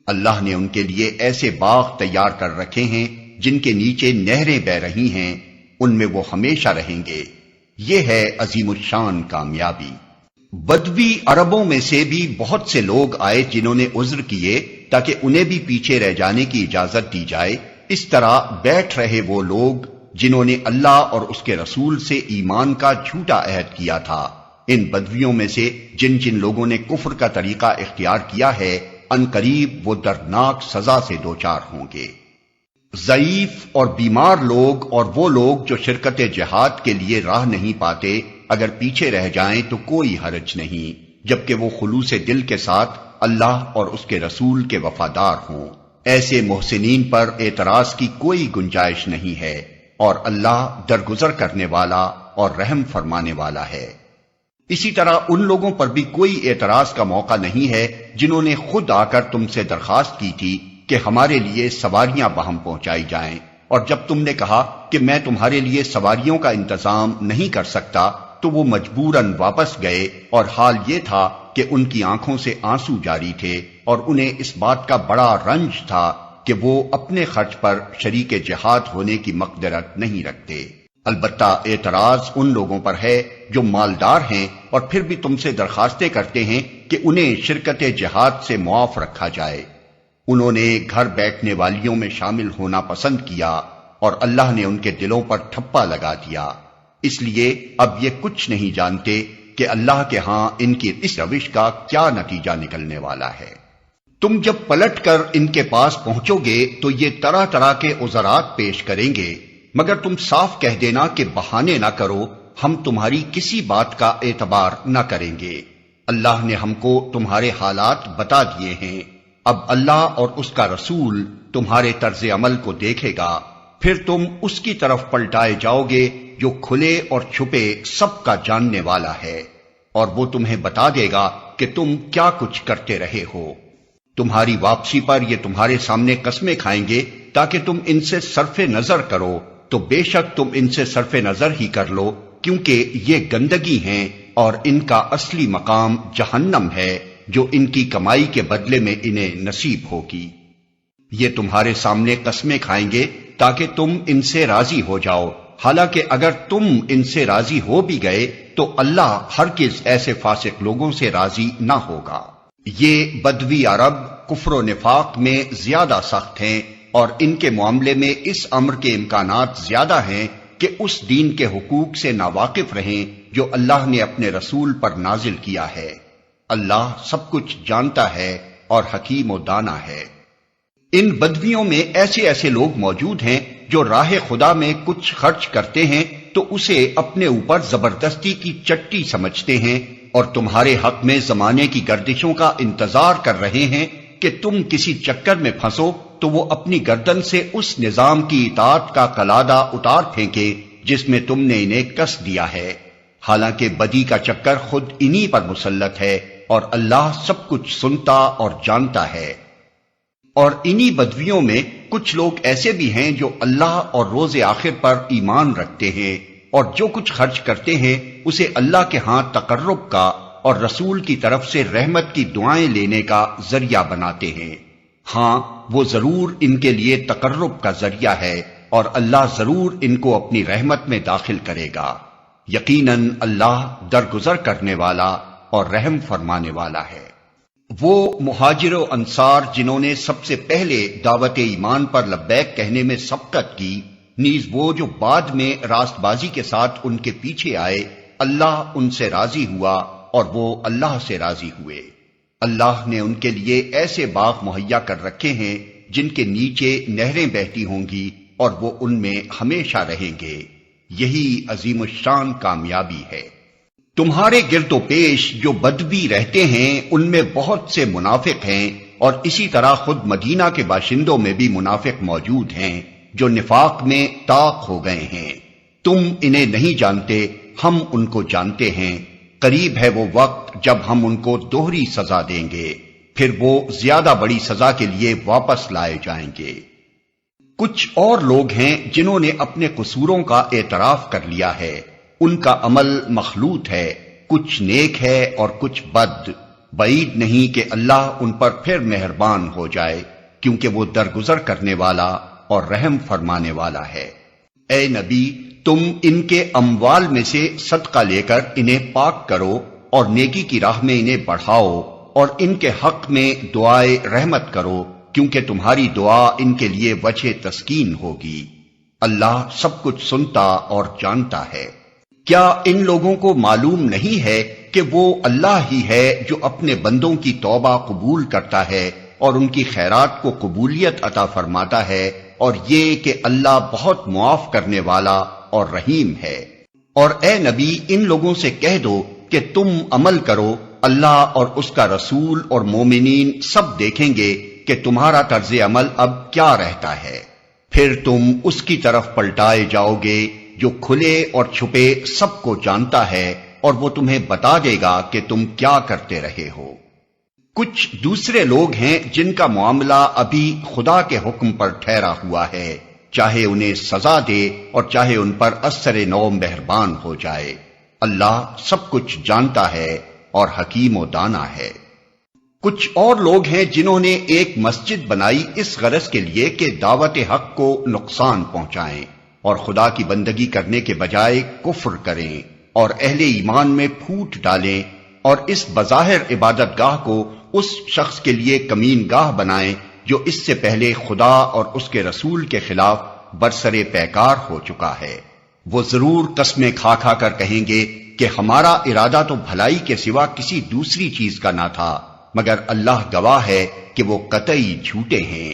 اللہ نے ان کے لیے ایسے باغ تیار کر رکھے ہیں جن کے نیچے نہریں بہ رہی ہیں، ان میں وہ ہمیشہ رہیں گے۔ یہ ہے عظیم الشان کامیابی۔ بدوی عربوں میں سے بھی بہت سے لوگ آئے جنہوں نے عذر کیے تاکہ انہیں بھی پیچھے رہ جانے کی اجازت دی جائے۔ اس طرح بیٹھ رہے وہ لوگ جنہوں نے اللہ اور اس کے رسول سے ایمان کا جھوٹا عہد کیا تھا۔ ان بدویوں میں سے جن جن لوگوں نے کفر کا طریقہ اختیار کیا ہے، ان قریب وہ دردناک سزا سے دوچار ہوں گے۔ ضعیف اور بیمار لوگ اور وہ لوگ جو شرکت جہاد کے لیے راہ نہیں پاتے اگر پیچھے رہ جائیں تو کوئی حرج نہیں، جبکہ وہ خلوص دل کے ساتھ اللہ اور اس کے رسول کے وفادار ہوں۔ ایسے محسنین پر اعتراض کی کوئی گنجائش نہیں ہے، اور اللہ درگزر کرنے والا اور رحم فرمانے والا ہے۔ اسی طرح ان لوگوں پر بھی کوئی اعتراض کا موقع نہیں ہے جنہوں نے خود آ کر تم سے درخواست کی تھی کہ ہمارے لیے سواریاں بہم پہنچائی جائیں، اور جب تم نے کہا کہ میں تمہارے لیے سواریوں کا انتظام نہیں کر سکتا تو وہ مجبوراً واپس گئے، اور حال یہ تھا کہ ان کی آنکھوں سے آنسو جاری تھے، اور انہیں اس بات کا بڑا رنج تھا کہ وہ اپنے خرچ پر شریک جہاد ہونے کی مقدرت نہیں رکھتے۔ البتہ اعتراض ان لوگوں پر ہے جو مالدار ہیں اور پھر بھی تم سے درخواستیں کرتے ہیں کہ انہیں شرکت جہاد سے معاف رکھا جائے۔ انہوں نے گھر بیٹھنے والیوں میں شامل ہونا پسند کیا، اور اللہ نے ان کے دلوں پر ٹھپا لگا دیا، اس لیے اب یہ کچھ نہیں جانتے کہ اللہ کے ہاں ان کی اس روش کا کیا نتیجہ نکلنے والا ہے۔ تم جب پلٹ کر ان کے پاس پہنچو گے تو یہ طرح طرح کے عذرات پیش کریں گے، مگر تم صاف کہہ دینا کہ بہانے نہ کرو، ہم تمہاری کسی بات کا اعتبار نہ کریں گے۔ اللہ نے ہم کو تمہارے حالات بتا دیے ہیں، اب اللہ اور اس کا رسول تمہارے طرز عمل کو دیکھے گا، پھر تم اس کی طرف پلٹائے جاؤ گے جو کھلے اور چھپے سب کا جاننے والا ہے، اور وہ تمہیں بتا دے گا کہ تم کیا کچھ کرتے رہے ہو۔ تمہاری واپسی پر یہ تمہارے سامنے قسمیں کھائیں گے تاکہ تم ان سے صرف نظر کرو، تو بے شک تم ان سے صرف نظر ہی کر لو، کیونکہ یہ گندگی ہیں اور ان کا اصلی مقام جہنم ہے جو ان کی کمائی کے بدلے میں انہیں نصیب ہوگی۔ یہ تمہارے سامنے قسمیں کھائیں گے تاکہ تم ان سے راضی ہو جاؤ، حالانکہ اگر تم ان سے راضی ہو بھی گئے تو اللہ ہرگز ایسے فاسق لوگوں سے راضی نہ ہوگا۔ یہ بدوی عرب کفر و نفاق میں زیادہ سخت ہیں، اور ان کے معاملے میں اس امر کے امکانات زیادہ ہیں کہ اس دین کے حقوق سے ناواقف رہیں جو اللہ نے اپنے رسول پر نازل کیا ہے۔ اللہ سب کچھ جانتا ہے اور حکیم و دانا ہے۔ ان بدویوں میں ایسے ایسے لوگ موجود ہیں جو راہ خدا میں کچھ خرچ کرتے ہیں تو اسے اپنے اوپر زبردستی کی چٹی سمجھتے ہیں، اور تمہارے حق میں زمانے کی گردشوں کا انتظار کر رہے ہیں کہ تم کسی چکر میں پھنسو تو وہ اپنی گردن سے اس نظام کی اطاعت کا قلادہ اتار پھینکے جس میں تم نے انہیں کس دیا ہے، حالانکہ بدی کا چکر خود انہی پر مسلط ہے، اور اللہ سب کچھ سنتا اور جانتا ہے۔ اور انہی بدویوں میں کچھ لوگ ایسے بھی ہیں جو اللہ اور روز آخر پر ایمان رکھتے ہیں، اور جو کچھ خرچ کرتے ہیں اسے اللہ کے ہاں تقرب کا اور رسول کی طرف سے رحمت کی دعائیں لینے کا ذریعہ بناتے ہیں۔ ہاں وہ ضرور ان کے لیے تقرب کا ذریعہ ہے، اور اللہ ضرور ان کو اپنی رحمت میں داخل کرے گا۔ یقیناً اللہ درگزر کرنے والا اور رحم فرمانے والا ہے۔ وہ مہاجر و انصار جنہوں نے سب سے پہلے دعوت ایمان پر لبیک کہنے میں سبقت کی، نیز وہ جو بعد میں راست بازی کے ساتھ ان کے پیچھے آئے، اللہ ان سے راضی ہوا اور وہ اللہ سے راضی ہوئے۔ اللہ نے ان کے لیے ایسے باغ مہیا کر رکھے ہیں جن کے نیچے نہریں بہتی ہوں گی اور وہ ان میں ہمیشہ رہیں گے۔ یہی عظیم الشان کامیابی ہے۔ تمہارے گرد و پیش جو بدبی رہتے ہیں ان میں بہت سے منافق ہیں، اور اسی طرح خود مدینہ کے باشندوں میں بھی منافق موجود ہیں جو نفاق میں طاق ہو گئے ہیں۔ تم انہیں نہیں جانتے، ہم ان کو جانتے ہیں۔ قریب ہے وہ وقت جب ہم ان کو دوہری سزا دیں گے، پھر وہ زیادہ بڑی سزا کے لیے واپس لائے جائیں گے۔ کچھ اور لوگ ہیں جنہوں نے اپنے قصوروں کا اعتراف کر لیا ہے، ان کا عمل مخلوط ہے، کچھ نیک ہے اور کچھ بد۔ بعید نہیں کہ اللہ ان پر پھر مہربان ہو جائے، کیونکہ وہ درگزر کرنے والا اور رحم فرمانے والا ہے۔ اے نبی، تم ان کے اموال میں سے صدقہ لے کر انہیں پاک کرو اور نیکی کی راہ میں انہیں بڑھاؤ، اور ان کے حق میں دعائے رحمت کرو، کیونکہ تمہاری دعا ان کے لیے وجہ تسکین ہوگی۔ اللہ سب کچھ سنتا اور جانتا ہے۔ کیا ان لوگوں کو معلوم نہیں ہے کہ وہ اللہ ہی ہے جو اپنے بندوں کی توبہ قبول کرتا ہے اور ان کی خیرات کو قبولیت عطا فرماتا ہے، اور یہ کہ اللہ بہت معاف کرنے والا اور رحیم ہے۔ اور اے نبی، ان لوگوں سے کہہ دو کہ تم عمل کرو، اللہ اور اس کا رسول اور مومنین سب دیکھیں گے کہ تمہارا طرز عمل اب کیا رہتا ہے، پھر تم اس کی طرف پلٹائے جاؤ گے جو کھلے اور چھپے سب کو جانتا ہے، اور وہ تمہیں بتا دے گا کہ تم کیا کرتے رہے ہو۔ کچھ دوسرے لوگ ہیں جن کا معاملہ ابھی خدا کے حکم پر ٹھہرا ہوا ہے، چاہے انہیں سزا دے اور چاہے ان پر اثر نو مہربان ہو جائے۔ اللہ سب کچھ جانتا ہے اور حکیم و دانا ہے۔ کچھ اور لوگ ہیں جنہوں نے ایک مسجد بنائی اس غرض کے لیے کہ دعوت حق کو نقصان پہنچائیں اور خدا کی بندگی کرنے کے بجائے کفر کریں اور اہل ایمان میں پھوٹ ڈالیں، اور اس بظاہر عبادت گاہ کو اس شخص کے لیے کمین گاہ بنائیں جو اس سے پہلے خدا اور اس کے رسول کے خلاف برسرے پیکار ہو چکا ہے۔ وہ ضرور قسمیں کھا کھا کر کہیں گے کہ ہمارا ارادہ تو بھلائی کے سوا کسی دوسری چیز کا نہ تھا، مگر اللہ گواہ ہے کہ وہ قطعی جھوٹے ہیں۔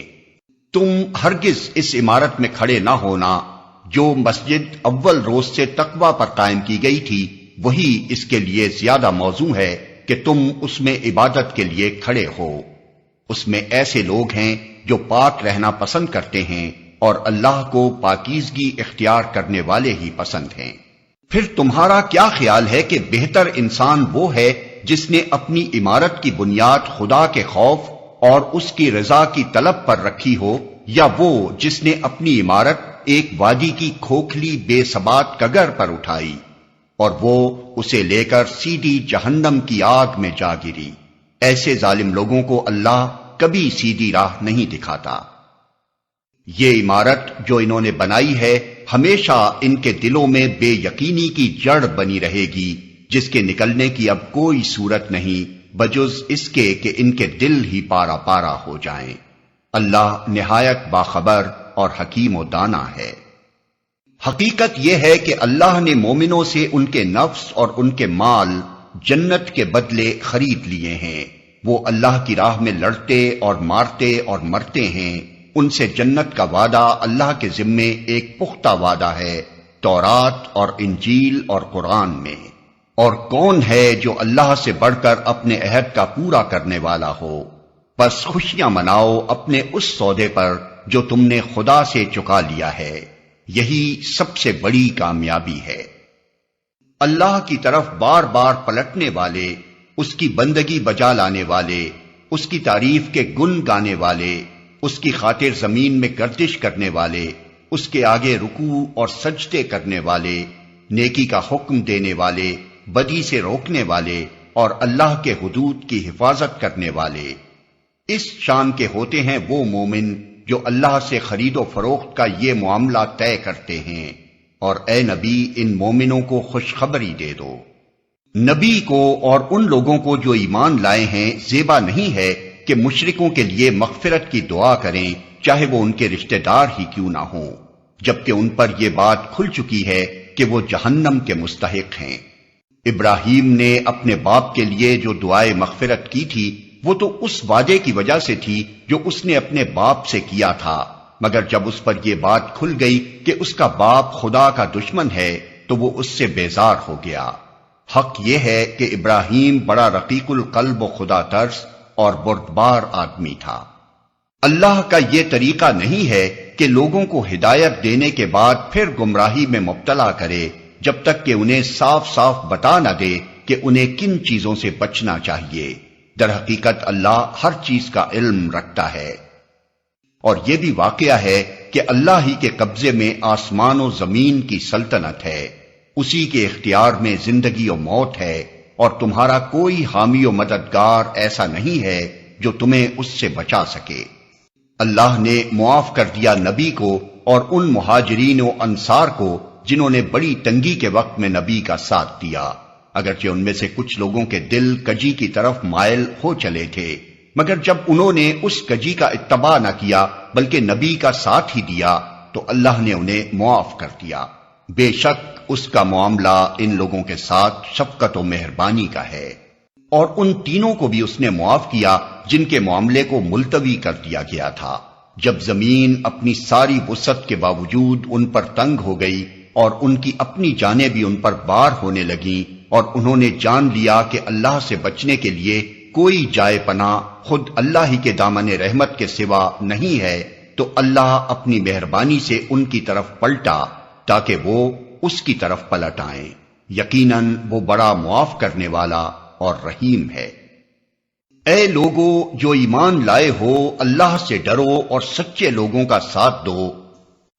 تم ہرگز اس عمارت میں کھڑے نہ ہونا جو مسجد اول روز سے تقوی پر قائم کی گئی تھی، وہی اس کے لیے زیادہ موزوں ہے کہ تم اس میں عبادت کے لیے کھڑے ہو۔ اس میں ایسے لوگ ہیں جو پاک رہنا پسند کرتے ہیں اور اللہ کو پاکیزگی اختیار کرنے والے ہی پسند ہیں۔ پھر تمہارا کیا خیال ہے کہ بہتر انسان وہ ہے جس نے اپنی عمارت کی بنیاد خدا کے خوف اور اس کی رضا کی طلب پر رکھی ہو، یا وہ جس نے اپنی عمارت ایک وادی کی کھوکھلی بے ثبات کگر پر اٹھائی اور وہ اسے لے کر سیدھی جہنم کی آگ میں جا گری؟ ایسے ظالم لوگوں کو اللہ کبھی سیدھی راہ نہیں دکھاتا۔ یہ عمارت جو انہوں نے بنائی ہے ہمیشہ ان کے دلوں میں بے یقینی کی جڑ بنی رہے گی، جس کے نکلنے کی اب کوئی صورت نہیں بجز اس کے کہ ان کے دل ہی پارا پارا ہو جائیں۔ اللہ نہایت باخبر اور حکیم و دانا ہے۔ حقیقت یہ ہے کہ اللہ نے مومنوں سے ان کے نفس اور ان کے مال جنت کے بدلے خرید لیے ہیں۔ وہ اللہ کی راہ میں لڑتے اور مارتے اور مرتے ہیں۔ ان سے جنت کا وعدہ اللہ کے ذمے ایک پختہ وعدہ ہے، تورات اور انجیل اور قرآن میں۔ اور کون ہے جو اللہ سے بڑھ کر اپنے عہد کا پورا کرنے والا ہو؟ بس خوشیاں مناؤ اپنے اس سودے پر جو تم نے خدا سے چکا لیا ہے، یہی سب سے بڑی کامیابی ہے۔ اللہ کی طرف بار بار پلٹنے والے، اس کی بندگی بجا لانے والے، اس کی تعریف کے گن گانے والے، اس کی خاطر زمین میں گردش کرنے والے، اس کے آگے رکوع اور سجدے کرنے والے، نیکی کا حکم دینے والے، بدی سے روکنے والے اور اللہ کے حدود کی حفاظت کرنے والے، اس شان کے ہوتے ہیں وہ مومن جو اللہ سے خرید و فروخت کا یہ معاملہ طے کرتے ہیں۔ اور اے نبی، ان مومنوں کو خوشخبری دے دو۔ نبی کو اور ان لوگوں کو جو ایمان لائے ہیں زیبا نہیں ہے کہ مشرکوں کے لیے مغفرت کی دعا کریں، چاہے وہ ان کے رشتہ دار ہی کیوں نہ ہوں۔ جبکہ ان پر یہ بات کھل چکی ہے کہ وہ جہنم کے مستحق ہیں۔ ابراہیم نے اپنے باپ کے لیے جو دعائے مغفرت کی تھی وہ تو اس وعدے کی وجہ سے تھی جو اس نے اپنے باپ سے کیا تھا، مگر جب اس پر یہ بات کھل گئی کہ اس کا باپ خدا کا دشمن ہے تو وہ اس سے بیزار ہو گیا۔ حق یہ ہے کہ ابراہیم بڑا رقیق القلب و خدا ترس اور بردبار آدمی تھا۔ اللہ کا یہ طریقہ نہیں ہے کہ لوگوں کو ہدایت دینے کے بعد پھر گمراہی میں مبتلا کرے جب تک کہ انہیں صاف صاف بتا نہ دے کہ انہیں کن چیزوں سے بچنا چاہیے۔ در حقیقت اللہ ہر چیز کا علم رکھتا ہے۔ اور یہ بھی واقعہ ہے کہ اللہ ہی کے قبضے میں آسمان و زمین کی سلطنت ہے، اسی کے اختیار میں زندگی و موت ہے، اور تمہارا کوئی حامی و مددگار ایسا نہیں ہے جو تمہیں اس سے بچا سکے۔ اللہ نے معاف کر دیا نبی کو اور ان مہاجرین و انصار کو جنہوں نے بڑی تنگی کے وقت میں نبی کا ساتھ دیا، اگرچہ ان میں سے کچھ لوگوں کے دل کجی کی طرف مائل ہو چلے تھے، مگر جب انہوں نے اس کجی کا اتباع نہ کیا بلکہ نبی کا ساتھ ہی دیا تو اللہ نے انہیں معاف کر دیا۔ بے شک اس کا معاملہ ان لوگوں کے ساتھ شفقت و مہربانی کا ہے۔ اور ان تینوں کو بھی اس نے معاف کیا جن کے معاملے کو ملتوی کر دیا گیا تھا، جب زمین اپنی ساری وسعت کے باوجود ان پر تنگ ہو گئی اور ان کی اپنی جانیں بھی ان پر بار ہونے لگیں، اور انہوں نے جان لیا کہ اللہ سے بچنے کے لیے کوئی جائے پناہ خود اللہ ہی کے دامن رحمت کے سوا نہیں ہے، تو اللہ اپنی مہربانی سے ان کی طرف پلٹا تاکہ وہ اس کی طرف پلٹ آئیں۔ یقیناً وہ بڑا معاف کرنے والا اور رحیم ہے۔ اے لوگو جو ایمان لائے ہو، اللہ سے ڈرو اور سچے لوگوں کا ساتھ دو۔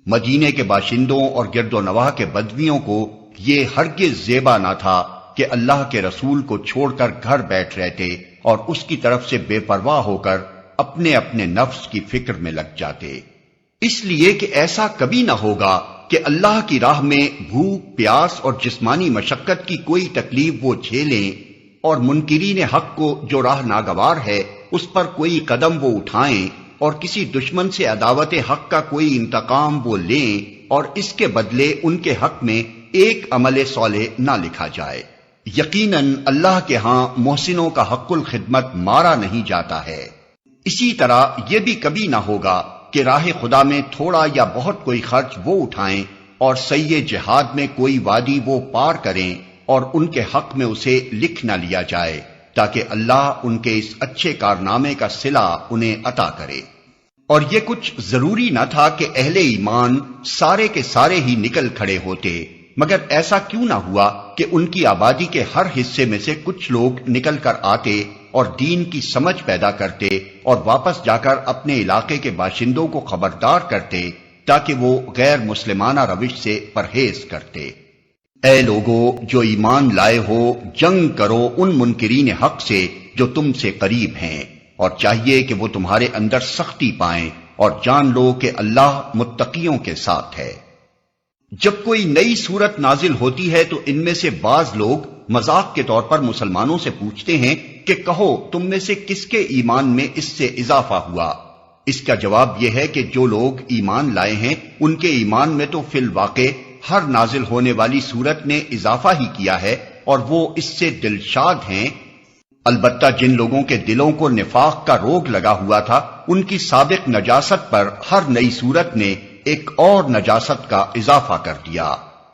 مدینے کے باشندوں اور گرد و نواح کے بدویوں کو یہ ہرگز زیبا نہ تھا کہ اللہ کے رسول کو چھوڑ کر گھر بیٹھ رہتے اور اس کی طرف سے بے پرواہ ہو کر اپنے اپنے نفس کی فکر میں لگ جاتے، اس لیے کہ ایسا کبھی نہ ہوگا کہ اللہ کی راہ میں بھوک، پیاس اور جسمانی مشقت کی کوئی تکلیف وہ جھیلیں، اور منکرین حق کو جو راہ ناگوار ہے اس پر کوئی قدم وہ اٹھائیں، اور کسی دشمن سے عداوت حق کا کوئی انتقام وہ لیں، اور اس کے بدلے ان کے حق میں ایک عمل صالح نہ لکھا جائے۔ یقیناً اللہ کے ہاں محسنوں کا حق الخدمت مارا نہیں جاتا ہے۔ اسی طرح یہ بھی کبھی نہ ہوگا کہ راہ خدا میں تھوڑا یا بہت کوئی خرچ وہ اٹھائیں اور سعی جہاد میں کوئی وادی وہ پار کریں اور ان کے حق میں اسے لکھ نہ لیا جائے، تاکہ اللہ ان کے اس اچھے کارنامے کا صلہ انہیں عطا کرے۔ اور یہ کچھ ضروری نہ تھا کہ اہل ایمان سارے کے سارے ہی نکل کھڑے ہوتے، مگر ایسا کیوں نہ ہوا کہ ان کی آبادی کے ہر حصے میں سے کچھ لوگ نکل کر آتے اور دین کی سمجھ پیدا کرتے اور واپس جا کر اپنے علاقے کے باشندوں کو خبردار کرتے تاکہ وہ غیر مسلمانہ روش سے پرہیز کرتے۔ اے لوگو جو ایمان لائے ہو، جنگ کرو ان منکرین حق سے جو تم سے قریب ہیں، اور چاہیے کہ وہ تمہارے اندر سختی پائیں، اور جان لو کہ اللہ متقیوں کے ساتھ ہے۔ جب کوئی نئی صورت نازل ہوتی ہے تو ان میں سے بعض لوگ مذاق کے طور پر مسلمانوں سے پوچھتے ہیں کہ کہو تم میں سے کس کے ایمان میں اس سے اضافہ ہوا؟ اس کا جواب یہ ہے کہ جو لوگ ایمان لائے ہیں ان کے ایمان میں تو فی الواقع ہر نازل ہونے والی صورت نے اضافہ ہی کیا ہے، اور وہ اس سے دلشاد ہیں۔ البتہ جن لوگوں کے دلوں کو نفاق کا روگ لگا ہوا تھا ان کی سابق نجاست پر ہر نئی صورت نے ایک اور نجاست کا اضافہ کر دیا،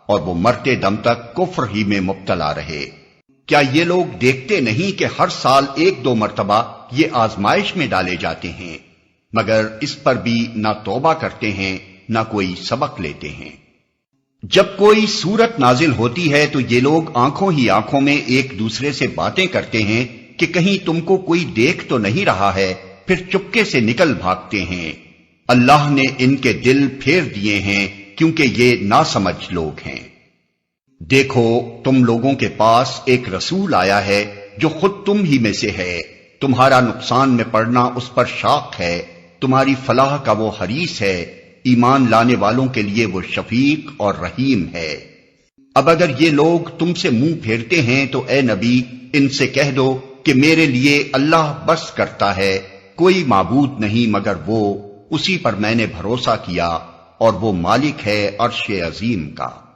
اور وہ مرتے دم تک کفر ہی میں مبتلا رہے۔ کیا یہ لوگ دیکھتے نہیں کہ ہر سال ایک دو مرتبہ یہ آزمائش میں ڈالے جاتے ہیں، مگر اس پر بھی نہ توبہ کرتے ہیں نہ کوئی سبق لیتے ہیں۔ جب کوئی صورت نازل ہوتی ہے تو یہ لوگ آنکھوں ہی آنکھوں میں ایک دوسرے سے باتیں کرتے ہیں کہ کہیں تم کو کوئی دیکھ تو نہیں رہا ہے، پھر چپکے سے نکل بھاگتے ہیں۔ اللہ نے ان کے دل پھیر دیے ہیں کیونکہ یہ ناسمجھ لوگ ہیں۔ دیکھو تم لوگوں کے پاس ایک رسول آیا ہے جو خود تم ہی میں سے ہے، تمہارا نقصان میں پڑنا اس پر شاق ہے، تمہاری فلاح کا وہ حریص ہے، ایمان لانے والوں کے لیے وہ شفیق اور رحیم ہے۔ اب اگر یہ لوگ تم سے منہ پھیرتے ہیں تو اے نبی ان سے کہہ دو کہ میرے لیے اللہ بس کرتا ہے، کوئی معبود نہیں مگر وہ، اسی پر میں نے بھروسہ کیا، اور وہ مالک ہے عرش عظیم کا۔